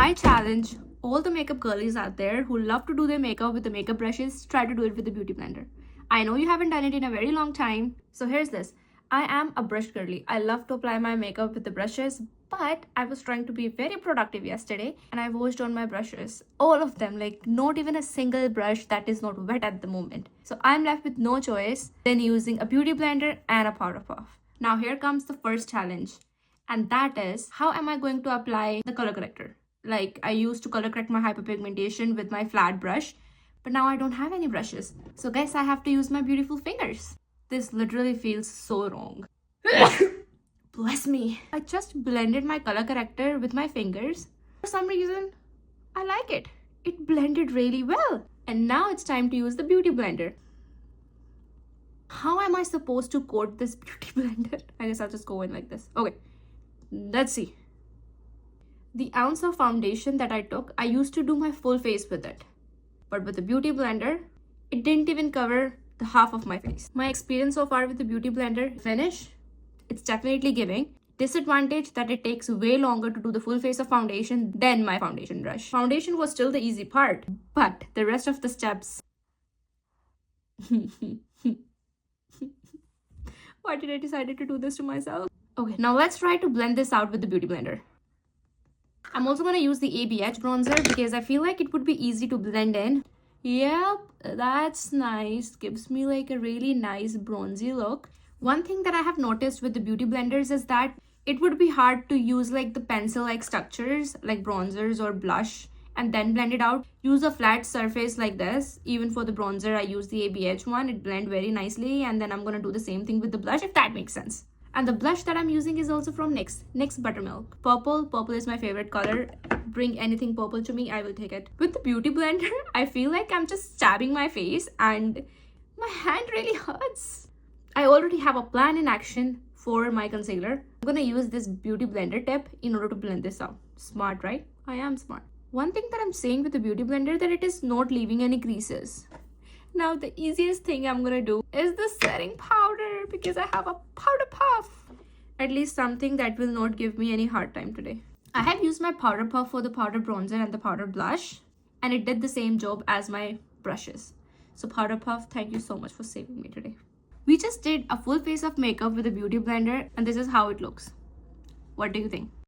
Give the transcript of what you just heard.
I challenge all the makeup girlies out there who love to do their makeup with the makeup brushes, try to do it with the beauty blender. I know you haven't done it in a very long time, so here's this. I am a brush girly. I love to apply my makeup with the brushes, but I was trying to be very productive yesterday and I washed on my brushes. All of them, like not even a single brush that is not wet at the moment. So I'm left with no choice than using a beauty blender and a powder puff. Now here comes the first challenge, and that is, how am I going to apply the color corrector? Like, I used to color correct my hyperpigmentation with my flat brush, but now I don't have any brushes. So guess I have to use my beautiful fingers. This literally feels so wrong. Bless me. I just blended my color corrector with my fingers. For some reason, I like it. It blended really well. And now it's time to use the beauty blender. How am I supposed to coat this beauty blender? I guess I'll just go in like this. Okay, let's see. The ounce of foundation that I took, I used to do my full face with it. But with the beauty blender, it didn't even cover the half of my face. My experience so far with the beauty blender finish, it's definitely giving. Disadvantage that it takes way longer to do the full face of foundation than my foundation brush. Foundation was still the easy part, but the rest of the steps... Why did I decide to do this to myself? Okay, now let's try to blend this out with the beauty blender. I'm also going to use the ABH bronzer because I feel like it would be easy to blend in. Yep, that's nice. Gives me like a really nice bronzy look. One thing that I have noticed with the beauty blenders is that it would be hard to use like the pencil-like structures like bronzers or blush and then blend it out. Use a flat surface like this. Even for the bronzer, I use the ABH one. It blends very nicely, and then I'm going to do the same thing with the blush, if that makes sense. And the blush that I'm using is also from NYX Buttermilk. Purple is my favorite color. Bring anything purple to me, I will take it. With the beauty blender, I feel like I'm just stabbing my face and my hand really hurts. I already have a plan in action for my concealer. I'm gonna use this beauty blender tip in order to blend this out. Smart, right? I am smart. One thing that I'm saying with the beauty blender that it is not leaving any creases. Now the easiest thing I'm gonna do is the setting powder because I have a powder puff. At least something that will not give me any hard time today. I have used my powder puff for the powder bronzer and the powder blush, and it did the same job as my brushes. So powder puff, thank you so much for saving me today. We just did a full face of makeup with a beauty blender, and this is how it looks. What do you think?